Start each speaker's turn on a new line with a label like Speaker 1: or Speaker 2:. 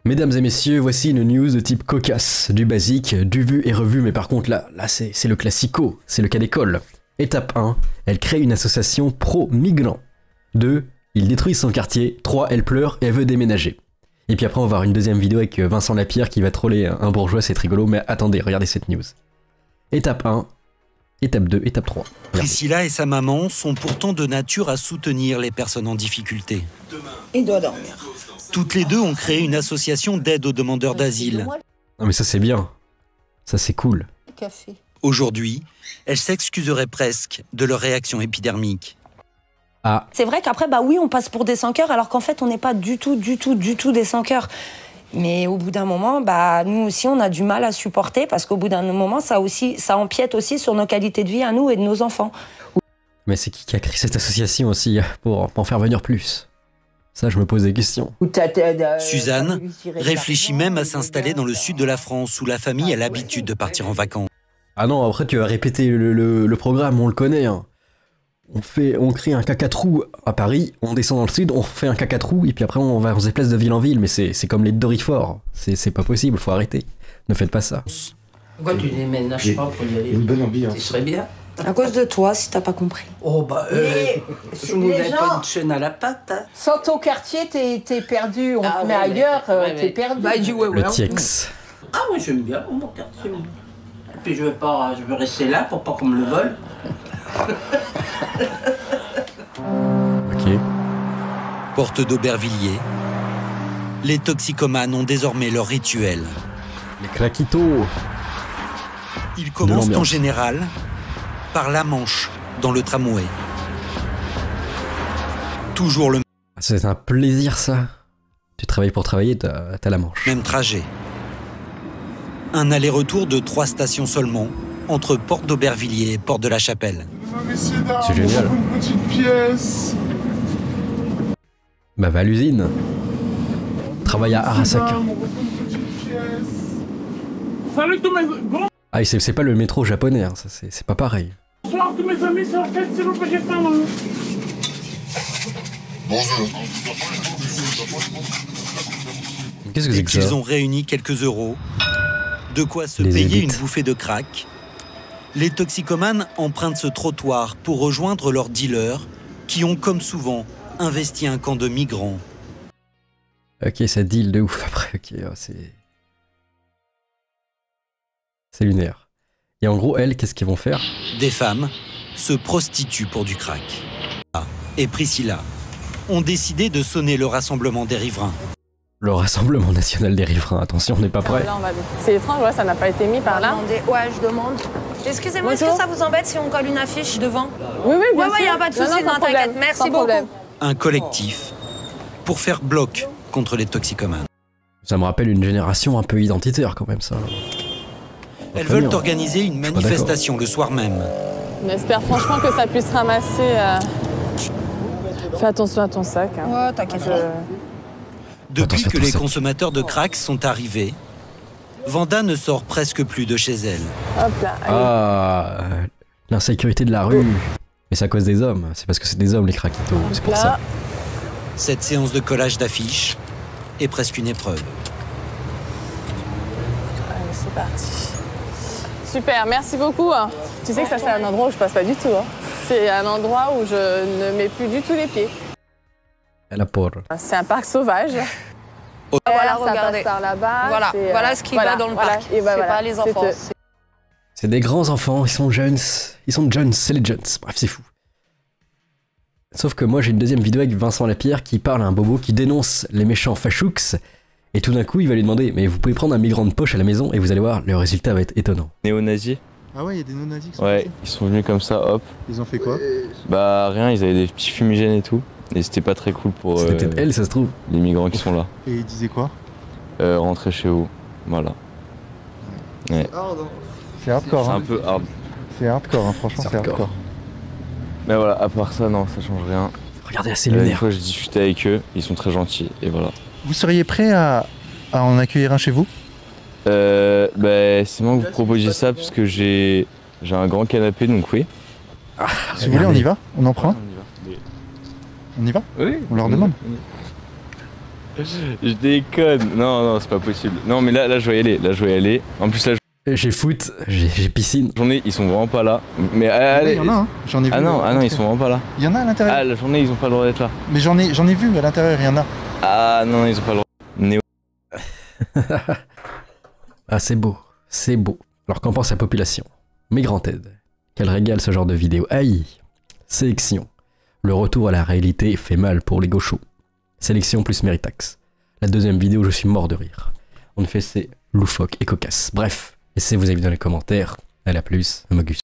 Speaker 1: Mesdames et messieurs, voici une news de type cocasse, du basique, du vu et revu, mais par contre là c'est le classico, c'est le cas d'école. Étape 1, elle crée une association pro-migrants. 2, il détruit son quartier. 3, elle pleure et elle veut déménager. Et puis après on va voir une deuxième vidéo avec Vincent Lapierre qui va troller un bourgeois, c'est rigolo, mais attendez, regardez cette news. Étape 1, étape 2, étape 3. Regardez.
Speaker 2: Priscilla et sa maman sont pourtant de nature à soutenir les personnes en difficulté.
Speaker 3: Il doit dormir.
Speaker 2: Toutes les deux ont créé une association d'aide aux demandeurs d'asile.
Speaker 1: Non mais ça c'est bien, ça c'est cool.
Speaker 3: Café.
Speaker 2: Aujourd'hui, elles s'excuseraient presque de leur réaction épidermique.
Speaker 1: Ah,
Speaker 3: C'est vrai qu'après, bah oui, on passe pour des sans-cœurs, alors qu'en fait, on n'est pas du tout des sans-cœurs. Mais au bout d'un moment, bah nous aussi, on a du mal à supporter, parce qu'au bout d'un moment, ça empiète aussi sur nos qualités de vie à nous et de nos enfants.
Speaker 1: mais c'est qui a créé cette association aussi pour en faire venir plus? Ça, je me pose des questions.
Speaker 2: Suzanne réfléchit même à s'installer dans le sud de la France, où la famille a l'habitude de partir en vacances.
Speaker 1: Ah non, après tu vas répéter le programme, on le connaît. Hein. On crée un cacatrou à Paris, on descend dans le sud, on fait un cacatrou, et puis après on va se déplace de ville en ville, mais c'est comme les Dorifort. C'est pas possible, faut arrêter. Ne faites pas ça.
Speaker 4: Pourquoi tu déménages pas pour y aller?
Speaker 5: Une bonne ambiance.
Speaker 4: Ce serait bien.
Speaker 3: À cause de toi, si t'as pas compris.
Speaker 4: Oh bah, je ne mets pas de chaîne à la patte. Hein.
Speaker 6: Sans ton quartier, t'es perdu. On te met
Speaker 4: ouais,
Speaker 6: ailleurs, t'es
Speaker 4: ouais.
Speaker 6: perdu.
Speaker 4: Bah, il dit ouais,
Speaker 1: Le
Speaker 4: ouais.
Speaker 1: TIEX.
Speaker 4: Ah ouais, j'aime bien mon quartier. Et puis je veux rester là pour pas qu'on me le vole.
Speaker 1: Ok.
Speaker 2: Porte d'Aubervilliers, les toxicomanes ont désormais leur rituel.
Speaker 1: Les craquitos.
Speaker 2: Ils commencent en
Speaker 1: l'ambiance.
Speaker 2: général par la Manche, dans le tramway. Toujours le
Speaker 1: C'est un plaisir ça. Tu travailles pour travailler, t'as la manche.
Speaker 2: même trajet. Un aller-retour de 3 stations seulement, entre Porte d'Aubervilliers et Porte de la Chapelle.
Speaker 1: C'est génial.
Speaker 5: Une petite pièce.
Speaker 1: Bah va à l'usine. Travaille à Arasaka.
Speaker 7: Salut tous mes... Bonsoir
Speaker 1: Ah, et c'est pas le métro japonais, hein, ça c'est pas pareil.
Speaker 7: tous mes amis, c'est la fête, s'il vous plaît, j'ai faim, maman.
Speaker 1: Qu'est-ce que
Speaker 2: Dès
Speaker 1: c'est que
Speaker 2: qu'ils
Speaker 1: ça?
Speaker 2: ont réuni quelques euros, de quoi se
Speaker 1: Les
Speaker 2: payer
Speaker 1: élites.
Speaker 2: une bouffée de crack, les toxicomanes empruntent ce trottoir pour rejoindre leurs dealers qui ont, comme souvent, investi un camp de migrants.
Speaker 1: Ok, ça deal de ouf après, ok, oh, c'est lunaire. Et en gros, elles, qu'est-ce qu'ils vont faire?
Speaker 2: Des femmes se prostituent pour du crack. Et Priscilla ont décidé de sonner le rassemblement des riverains.
Speaker 1: Le Rassemblement National des Riverains, attention, on n'est pas prêt.
Speaker 8: Là, on va... C'est étrange, ouais, ça n'a pas été mis par là.
Speaker 3: Ouais, je demande. Excusez-moi, est-ce que ça vous embête si on colle une affiche devant?
Speaker 8: Oui, oui, bien sûr.
Speaker 3: Ouais, y a pas de souci,
Speaker 8: sans
Speaker 3: non,
Speaker 8: problème,
Speaker 3: t'inquiète. Merci
Speaker 8: sans
Speaker 3: beaucoup.
Speaker 8: problème.
Speaker 2: Un collectif pour faire bloc contre les toxicomanes.
Speaker 1: Ça me rappelle une génération un peu identitaire quand même, ça.
Speaker 2: Elles
Speaker 1: Très
Speaker 2: veulent
Speaker 1: bien.
Speaker 2: organiser une
Speaker 1: pas
Speaker 2: manifestation le soir même.
Speaker 8: On espère franchement que ça puisse ramasser... Fais attention à ton sac. Hein.
Speaker 3: Ouais, t'inquiète.
Speaker 2: Depuis
Speaker 1: Attends,
Speaker 2: que les
Speaker 1: ça.
Speaker 2: consommateurs de crack sont arrivés, Vanda ne sort presque plus de chez elle.
Speaker 8: Hop là, allez.
Speaker 1: Ah, l'insécurité de la rue. Mais c'est à cause des hommes, c'est parce que c'est des hommes les craquitos, c'est pour
Speaker 8: Là.
Speaker 1: ça.
Speaker 2: Cette séance de collage d'affiches est presque une épreuve.
Speaker 8: Allez, c'est parti. Super, merci beaucoup. Hein. Tu sais que ça, c'est un endroit où je passe pas du tout. Hein. C'est un endroit où je ne mets plus du tout les pieds.
Speaker 1: La pauvre.
Speaker 8: C'est un parc sauvage.
Speaker 3: Voilà,
Speaker 8: ça
Speaker 3: regardez.
Speaker 8: passe par là-bas.
Speaker 3: Voilà,
Speaker 8: c'est,
Speaker 3: voilà ce qui va dans le parc.
Speaker 8: Et bah,
Speaker 3: C'est
Speaker 8: voilà,
Speaker 3: pas les enfants.
Speaker 8: c'est-
Speaker 1: C'est des grands enfants, ils sont jeunes, c'est les jeunes. Bref, c'est fou. Sauf que moi j'ai une deuxième vidéo avec Vincent Lapierre qui parle à un bobo qui dénonce les méchants fachouks. Et tout d'un coup, il va lui demander, mais vous pouvez prendre un migrant de poche à la maison et vous allez voir, le résultat va être étonnant.
Speaker 9: Néo-nazis.
Speaker 5: Ah ouais, il y a des non-nazis qui sont
Speaker 9: Ouais,
Speaker 5: passés.
Speaker 9: ils sont venus comme ça, hop.
Speaker 5: Ils ont fait quoi?
Speaker 9: Bah rien, ils avaient des petits fumigènes et tout. Et c'était pas très cool pour
Speaker 1: C'était peut-être elle, ça se trouve.
Speaker 9: les migrants qui sont là.
Speaker 5: Et ils disaient quoi?
Speaker 9: Rentrer chez vous. Voilà. Ouais.
Speaker 5: C'est hardcore,
Speaker 9: C'est
Speaker 5: hein.
Speaker 9: un peu hard.
Speaker 5: C'est hardcore, hein. Franchement,
Speaker 1: C'est
Speaker 5: c'est
Speaker 1: hardcore.
Speaker 5: hardcore.
Speaker 9: Mais voilà, à part ça, non, ça change rien.
Speaker 1: Regardez, c'est
Speaker 9: Une
Speaker 1: lunaire.
Speaker 9: fois, j'ai discuté avec eux, ils sont très gentils. Et voilà.
Speaker 5: Vous seriez prêt à en accueillir un chez vous?
Speaker 9: Bah, c'est moi que vous proposiez ça parce que j'ai un grand canapé, donc oui.
Speaker 5: Si vous voulez, on y va? On en prend un? On y va?
Speaker 9: Oui.
Speaker 5: On leur demande?
Speaker 9: Je déconne. Non, non, c'est pas possible. Non, mais là, je vais y aller. Là, je vais y aller. En plus, là,
Speaker 1: J'ai foot, j'ai piscine.
Speaker 9: la journée, ils sont vraiment pas là. Mais allez.
Speaker 5: Il y en a, hein. J'en ai vu.
Speaker 9: Ah non, ils sont vraiment pas là.
Speaker 5: Il y en a à l'intérieur.
Speaker 9: Ah, la journée, ils ont pas le droit d'être là.
Speaker 5: Mais j'en ai vu à l'intérieur, il y en a.
Speaker 9: Ah non, ils ont pas le droit. Néo.
Speaker 1: Ah, c'est beau, c'est beau. Alors qu'en pense la population? Migrant Aide, qu'elle régale ce genre de vidéo. Aïe. Sélection. Le retour à la réalité fait mal pour les gauchos. Sélection plus Méritax. La deuxième vidéo, je suis mort de rire. En effet, c'est loufoque et cocasse. Bref, laissez vos avis dans les commentaires. À la plus, Mogus.